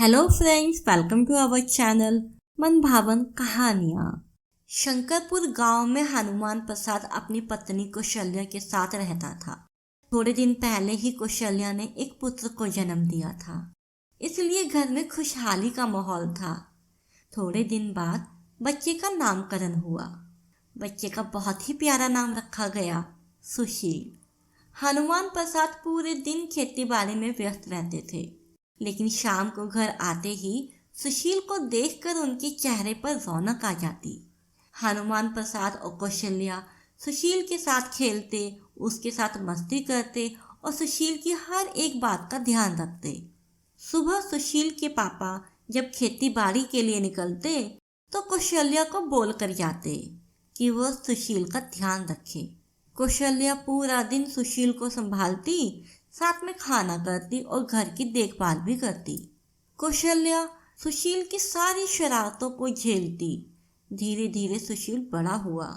Hello friends, welcome to our channel Man Bhavan कहानियाँ। शंकरपुर गांव में हनुमान प्रसाद अपनी पत्नी कौशल्या के साथ रहता था। थोड़े दिन पहले ही कौशल्या ने एक पुत्र को जन्म दिया था, इसलिए घर में खुशहाली का माहौल था। थोड़े दिन बाद बच्चे का नामकरण हुआ। बच्चे का बहुत ही प्यारा नाम रखा गया, सुशील। हनुमान प्रसाद पूरे दिन खेती बाड़ी में व्यस्त रहते थे, लेकिन शाम को घर आते ही सुशील को देखकर उनके चेहरे पर रौनक आ जाती। हनुमान प्रसाद और कौशल्या सुशील के साथ खेलते, उसके साथ मस्ती करते और सुशील की हर एक बात का ध्यान रखते। सुबह सुशील के पापा जब खेती बाड़ी के लिए निकलते तो कौशल्या को बोल कर जाते कि वो सुशील का ध्यान रखे। कौशल्या पूरा दिन सुशील को संभालती, साथ में खाना करती और घर की देखभाल भी करती। कौशल्या सुशील की सारी शरारतों को झेलती। धीरे धीरे सुशील बड़ा हुआ।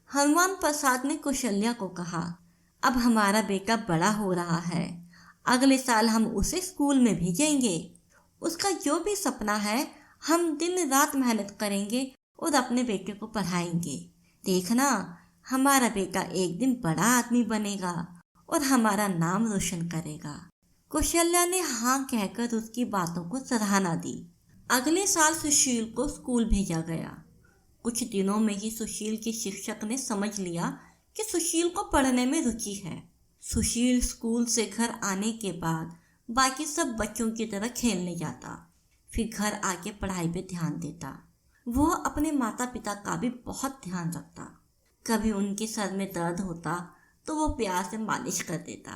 हनुमान प्रसाद ने कौशल्या को कहा, अब हमारा बेटा बड़ा हो रहा है, अगले साल हम उसे स्कूल में भेजेंगे। उसका जो भी सपना है हम दिन रात मेहनत करेंगे और अपने बेटे को पढ़ाएंगे। देखना, हमारा बेटा एक दिन बड़ा आदमी बनेगा और हमारा नाम रोशन करेगा। कौशल्या ने हाँ कहकर उसकी बातों को सराहना दी। अगले साल सुशील को स्कूल भेजा गया। कुछ दिनों में ही सुशील के शिक्षक ने समझ लिया कि सुशील को पढ़ने में रुचि है। सुशील स्कूल से घर आने के बाद बाकी सब बच्चों की तरह खेलने जाता, फिर घर आके पढ़ाई पे ध्यान देता। वह अपने माता पिता का भी बहुत ध्यान रखता। कभी उनके सर में दर्द होता तो वो प्यार से मालिश कर देता।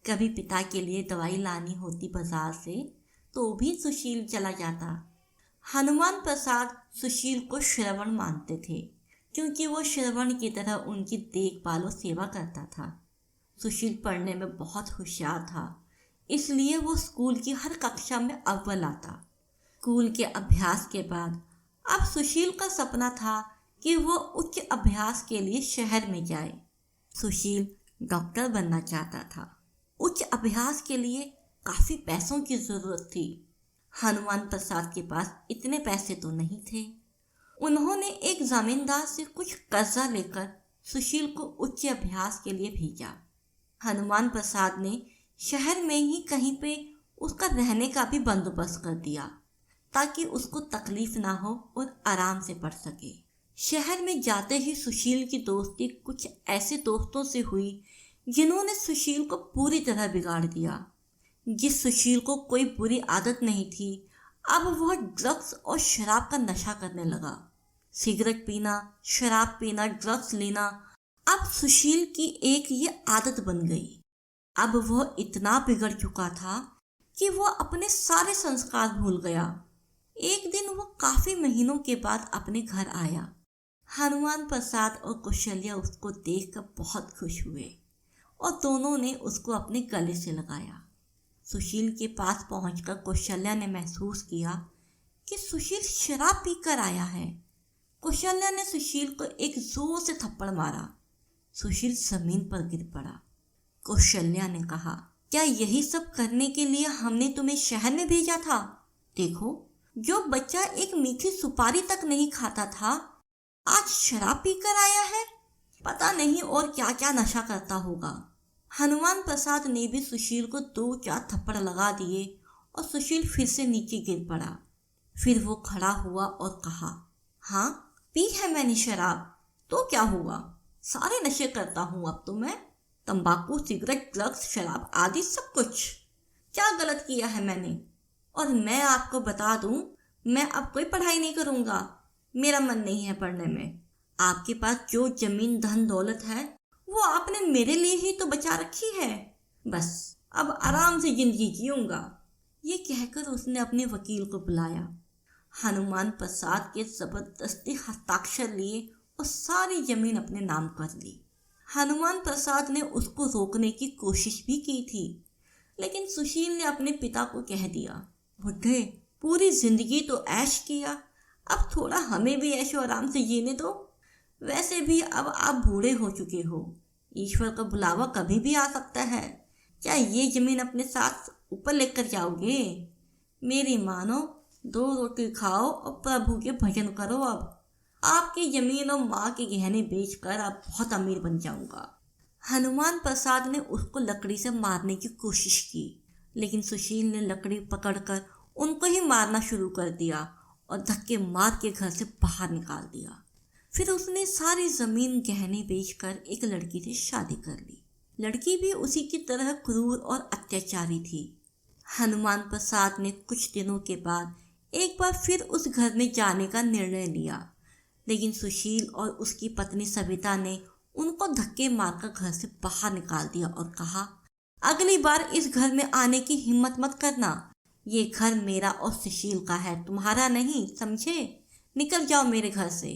कभी पिता के लिए दवाई लानी होती बाजार से तो भी सुशील चला जाता। हनुमान प्रसाद सुशील को श्रवण मानते थे, क्योंकि वो श्रवण की तरह उनकी देखभाल और सेवा करता था। सुशील पढ़ने में बहुत होशियार था, इसलिए वो स्कूल की हर कक्षा में अव्वल आता। स्कूल के अभ्यास के बाद अब सुशील का सपना था कि वो उच्च अभ्यास के लिए शहर में जाए। सुशील डॉक्टर बनना चाहता था। उच्च अभ्यास के लिए काफ़ी पैसों की ज़रूरत थी। हनुमान प्रसाद के पास इतने पैसे तो नहीं थे। उन्होंने एक ज़मींदार से कुछ कर्जा लेकर सुशील को उच्च अभ्यास के लिए भेजा। हनुमान प्रसाद ने शहर में ही कहीं पे उसका रहने का भी बंदोबस्त कर दिया, ताकि उसको तकलीफ ना हो और आराम से पढ़ सके। शहर में जाते ही सुशील की दोस्ती कुछ ऐसे दोस्तों से हुई जिन्होंने सुशील को पूरी तरह बिगाड़ दिया। जिस सुशील को कोई बुरी आदत नहीं थी, अब वह ड्रग्स और शराब का नशा करने लगा। सिगरेट पीना, शराब पीना, ड्रग्स लेना अब सुशील की एक ये आदत बन गई। अब वह इतना बिगड़ चुका था कि वह अपने सारे संस्कार भूल गया। एक दिन वह काफ़ी महीनों के बाद अपने घर आया। हनुमान प्रसाद और कौशल्या उसको देखकर बहुत खुश हुए और दोनों ने उसको अपने गले से लगाया। सुशील के पास पहुंचकर कौशल्या ने महसूस किया कि सुशील शराब पीकर आया है। कौशल्या ने सुशील को एक जोर से थप्पड़ मारा। सुशील जमीन पर गिर पड़ा। कौशल्या ने कहा, क्या यही सब करने के लिए हमने तुम्हें शहर में भेजा था? देखो, जो बच्चा एक मीठी सुपारी तक नहीं खाता था आज शराब पीकर आया है। पता नहीं और क्या क्या नशा करता होगा। हनुमान प्रसाद ने भी सुशील को 2-4 थप्पड़ लगा दिए और सुशील फिर से नीचे गिर पड़ा। फिर वो खड़ा हुआ और कहा, हाँ, पी है मैंने शराब, तो क्या हुआ? सारे नशे करता हूँ अब तो मैं, तंबाकू, सिगरेट, ड्रग्स, शराब आदि सब कुछ। क्या गलत किया है मैंने? और मैं आपको बता दूँ, मैं अब कोई पढ़ाई नहीं करूँगा। मेरा मन नहीं है पढ़ने में। आपके पास जो जमीन, धन, दौलत है वो आपने मेरे लिए ही तो बचा रखी है। बस अब आराम से जिंदगी जीऊंगा। ये कहकर उसने अपने वकील को बुलाया। हनुमान प्रसाद के जबरदस्ती हस्ताक्षर लिए और सारी जमीन अपने नाम कर ली। हनुमान प्रसाद ने उसको रोकने की कोशिश भी की थी, लेकिन सुशील ने अपने पिता को कह दिया, बुढ़े, पूरी जिंदगी तो ऐश किया, अब थोड़ा हमें भी ऐशो आराम से जीने दो। वैसे भी अब आप बूढ़े हो चुके हो, ईश्वर का बुलावा कभी भी आ सकता है। क्या ये जमीन अपने साथ ऊपर लेकर जाओगे? मेरी मानो, 2 रोटी खाओ और प्रभु के भजन करो। अब आपकी जमीन और माँ के गहने बेचकर अब बहुत अमीर बन जाऊंगा। हनुमान प्रसाद ने उसको लकड़ी से मारने की कोशिश की, लेकिन सुशील ने लकड़ी पकड़कर उनको ही मारना शुरू कर दिया और धक्के मार के घर से बाहर निकाल दिया। फिर उसने सारी जमीन गहने बेचकर एक लड़की से शादी कर ली। लड़की भी उसी की तरह क्रूर और अत्याचारी थी। हनुमान प्रसाद ने कुछ दिनों के बाद एक बार फिर उस घर में जाने का निर्णय लिया, लेकिन सुशील और उसकी पत्नी सविता ने उनको धक्के मारकर घर से बाहर निकाल दिया और कहा, अगली बार इस घर में आने की हिम्मत मत करना। ये घर मेरा और सुशील का है, तुम्हारा नहीं, समझे? निकल जाओ मेरे घर से।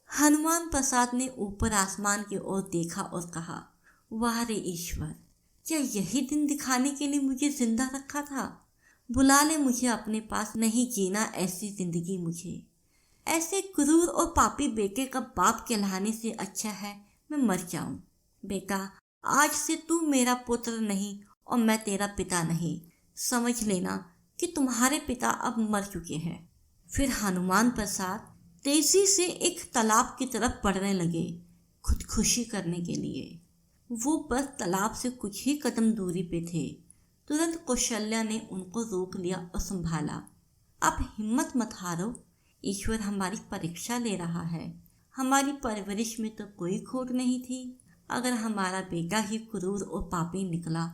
हनुमान प्रसाद ने ऊपर आसमान की ओर देखा और कहा, वाह रे ईश्वर, क्या यही दिन दिखाने के लिए मुझे जिंदा रखा था? बुला ले मुझे अपने पास, नहीं जीना ऐसी जिंदगी मुझे। ऐसे क्रूर और पापी बेटे का बाप कहलाने से अच्छा है मैं मर जाऊं। बेटा, आज से तू मेरा पुत्र नहीं और मैं तेरा पिता नहीं। समझ लेना कि तुम्हारे पिता अब मर चुके हैं। फिर हनुमान प्रसाद तेजी से एक तालाब की तरफ बढ़ने लगे, खुदकुशी करने के लिए। वो बस तालाब से कुछ ही कदम दूरी पे थे। तुरंत कौशल्या ने उनको रोक लिया और संभाला। आप हिम्मत मत हारो, ईश्वर हमारी परीक्षा ले रहा है। हमारी परवरिश में तो कोई खोट नहीं थी। अगर हमारा बेटा ही क्रूर और पापी निकला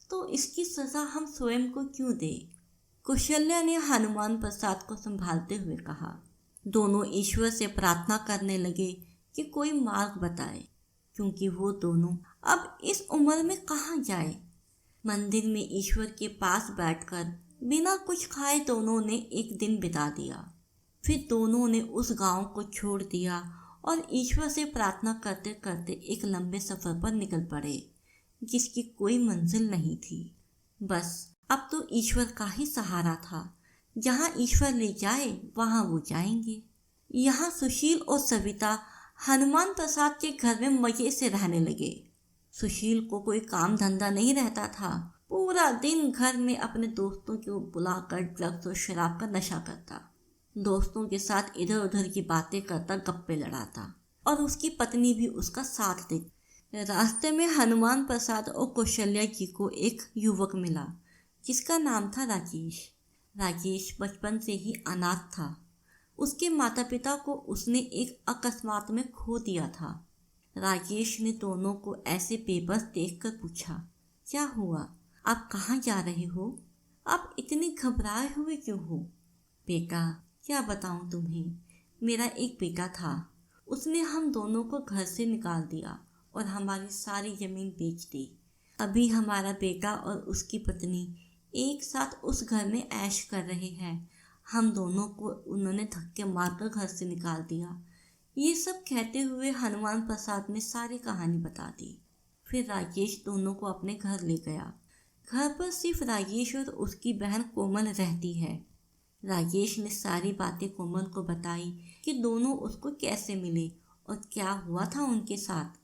तो इसकी सजा हम स्वयं को क्यों दें? कौशल्या ने हनुमान प्रसाद को संभालते हुए कहा। दोनों ईश्वर से प्रार्थना करने लगे कि कोई मार्ग बताए, क्योंकि वो दोनों अब इस उम्र में कहाँ जाए। मंदिर में ईश्वर के पास बैठकर बिना कुछ खाए दोनों ने एक दिन बिता दिया। फिर दोनों ने उस गांव को छोड़ दिया और ईश्वर से प्रार्थना करते करते एक लंबे सफर पर निकल पड़े, जिसकी कोई मंजिल नहीं थी। बस अब तो ईश्वर का ही सहारा था। जहां ईश्वर ले जाए वहां वो जाएंगे। यहाँ सुशील और सविता हनुमान प्रसाद के घर में मजे से रहने लगे। सुशील को कोई काम धंधा नहीं रहता था। पूरा दिन घर में अपने दोस्तों को बुलाकर ड्रग्स और शराब का नशा करता, दोस्तों के साथ इधर उधर की बातें करता, गप्पे लड़ाता, और उसकी पत्नी भी उसका साथ देती। रास्ते में हनुमान प्रसाद और कौशल्या जी को एक युवक मिला जिसका नाम था राजेश। राजेश बचपन से ही अनाथ था। उसके माता पिता को उसने एक अकस्मात में खो दिया था। राजेश ने दोनों को ऐसे बेबस देखकर पूछा, क्या हुआ? आप कहाँ जा रहे हो? आप इतने घबराए हुए क्यों हो? बेटा, क्या बताऊं तुम्हें, मेरा एक बेटा था। उसने हम दोनों को घर से निकाल दिया और हमारी सारी ज़मीन बेच दी। अभी हमारा बेटा और उसकी पत्नी एक साथ उस घर में ऐश कर रहे हैं। हम दोनों को उन्होंने धक्के मारकर घर से निकाल दिया। ये सब कहते हुए हनुमान प्रसाद ने सारी कहानी बता दी। फिर राजेश दोनों को अपने घर ले गया। घर पर सिर्फ राजेश और उसकी बहन कोमल रहती है। राजेश ने सारी बातें कोमल को बताई कि दोनों उसको कैसे मिले और क्या हुआ था उनके साथ।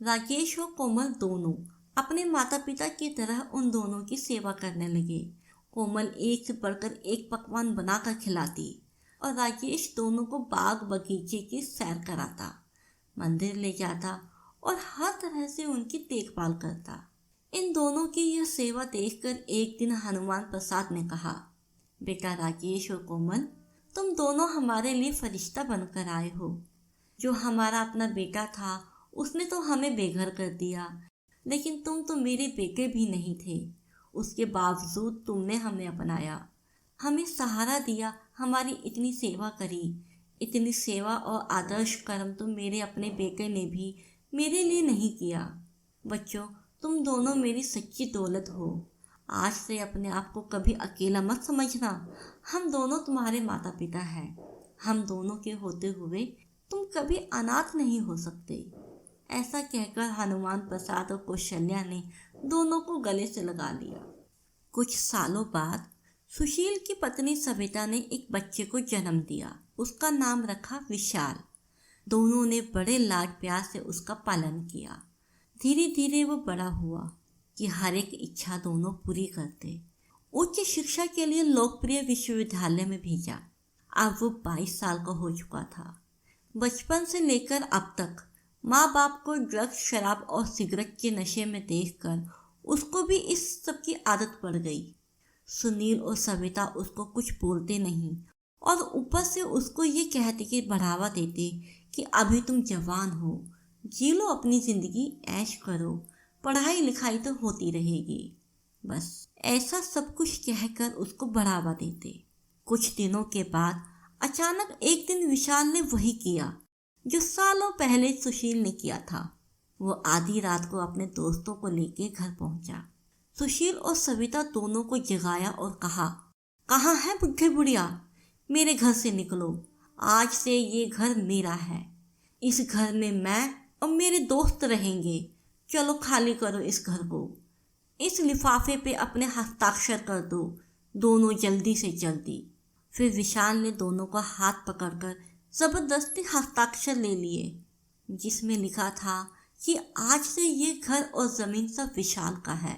राजेश और कोमल दोनों अपने माता पिता की तरह उन दोनों की सेवा करने लगे। कोमल एक से बढ़कर एक पकवान बनाकर खिलाती और राजेश दोनों को बाग बगीचे की सैर कराता, मंदिर ले जाता और हर तरह से उनकी देखभाल करता। इन दोनों की यह सेवा देखकर एक दिन हनुमान प्रसाद ने कहा, बेटा राजेश और कोमल, तुम दोनों हमारे लिए फरिश्ता बनकर आए हो। जो हमारा अपना बेटा था उसने तो हमें बेघर कर दिया, लेकिन तुम तो मेरे बेटे भी नहीं थे। उसके बावजूद तुमने हमें अपनाया, हमें सहारा दिया, हमारी इतनी सेवा करी। इतनी सेवा और आदर्श कर्म तो मेरे अपने बेटे ने भी मेरे लिए नहीं किया। बच्चों, तुम दोनों मेरी सच्ची दौलत हो। आज से अपने आप को कभी अकेला मत समझना। हम दोनों तुम्हारे माता पिता हैं। हम दोनों के होते हुए तुम कभी अनाथ नहीं हो सकते। ऐसा कहकर हनुमान प्रसाद और कौशल्या ने दोनों को गले से लगा लिया। कुछ सालों बाद सुशील की पत्नी सविता ने एक बच्चे को जन्म दिया। उसका नाम रखा विशाल। दोनों ने बड़े लाड प्यार से उसका पालन किया। धीरे धीरे वो बड़ा हुआ कि हर एक इच्छा दोनों पूरी करते। उच्च शिक्षा के लिए लोकप्रिय विश्वविद्यालय में भेजा। अब वो 22 साल का हो चुका था। बचपन से लेकर अब तक माँ बाप को ड्रग्स, शराब और सिगरेट के नशे में देखकर उसको भी इस सब की आदत पड़ गई। सुनील और सविता उसको कुछ बोलते नहीं और ऊपर से उसको ये कहते कि बढ़ावा देते कि अभी तुम जवान हो, जी लो अपनी ज़िंदगी, ऐश करो, पढ़ाई लिखाई तो होती रहेगी। बस ऐसा सब कुछ कहकर उसको बढ़ावा देते। कुछ दिनों के बाद अचानक एक दिन विशाल ने वही किया जो सालों पहले सुशील ने किया था। वो आधी रात को अपने दोस्तों को लेके घर पहुंचा। सुशील और सविता दोनों को जगाया और कहा, कहाँ है बुढ़े बुढ़िया, मेरे घर से निकलो, आज से ये घर मेरा है। इस घर में मैं और मेरे दोस्त रहेंगे, चलो खाली करो इस घर को। इस लिफाफे पे अपने हस्ताक्षर कर दो, दोनों जल्दी से जल्दी। फिर विशाल ने दोनों का हाथ पकड़कर जबरदस्ती हस्ताक्षर ले लिए, जिसमें लिखा था कि आज से ये घर और ज़मीन सब विशाल का है।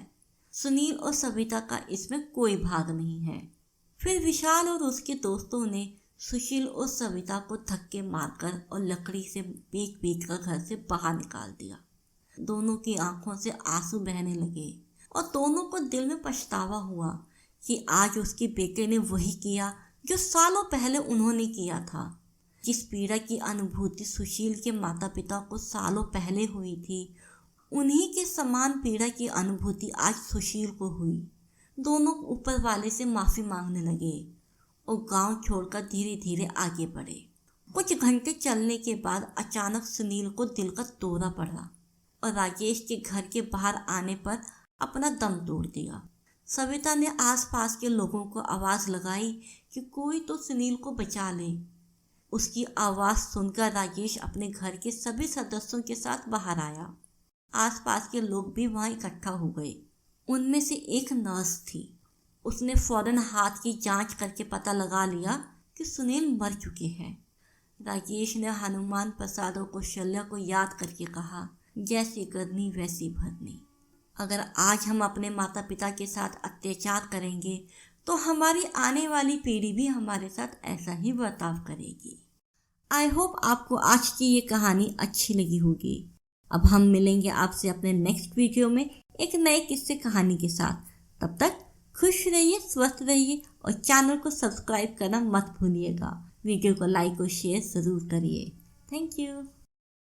सुनील और सविता का इसमें कोई भाग नहीं है। फिर विशाल और उसके दोस्तों ने सुशील और सविता को धक्के मारकर और लकड़ी से बेच बेच कर घर से बाहर निकाल दिया। दोनों की आंखों से आंसू बहने लगे और दोनों को दिल में पछतावा हुआ कि आज उसके बेटे ने वही किया जो सालों पहले उन्होंने किया था। जिस पीड़ा की अनुभूति सुशील के माता पिता को सालों पहले हुई थी, उन्हीं के समान पीड़ा की अनुभूति आज सुशील को हुई। दोनों ऊपर वाले से माफ़ी मांगने लगे और गांव छोड़कर धीरे धीरे आगे बढ़े। कुछ घंटे चलने के बाद अचानक सुनील को दिल का दौरा पड़ा और राजेश के घर के बाहर आने पर अपना दम तोड़ दिया। सविता ने आसपास के लोगों को आवाज़ लगाई कि कोई तो सुनील को बचा ले। उसकी आवाज़ सुनकर राजेश अपने घर के सभी सदस्यों के साथ बाहर आया। आसपास के लोग भी वहाँ इकट्ठा हो गए। उनमें से एक नर्स थी। उसने फौरन हाथ की जांच करके पता लगा लिया कि सुनील मर चुके हैं। राजेश ने हनुमान प्रसाद और कौशल्या को याद करके कहा, जैसी करनी वैसी भरनी। अगर आज हम अपने माता पिता के साथ अत्याचार करेंगे तो हमारी आने वाली पीढ़ी भी हमारे साथ ऐसा ही बर्ताव करेगी। आई होप आपको आज की ये कहानी अच्छी लगी होगी। अब हम मिलेंगे आपसे अपने नेक्स्ट वीडियो में एक नए किस्से कहानी के साथ। तब तक खुश रहिए, स्वस्थ रहिए और चैनल को सब्सक्राइब करना मत भूलिएगा। वीडियो को लाइक और शेयर ज़रूर करिए। Thank you.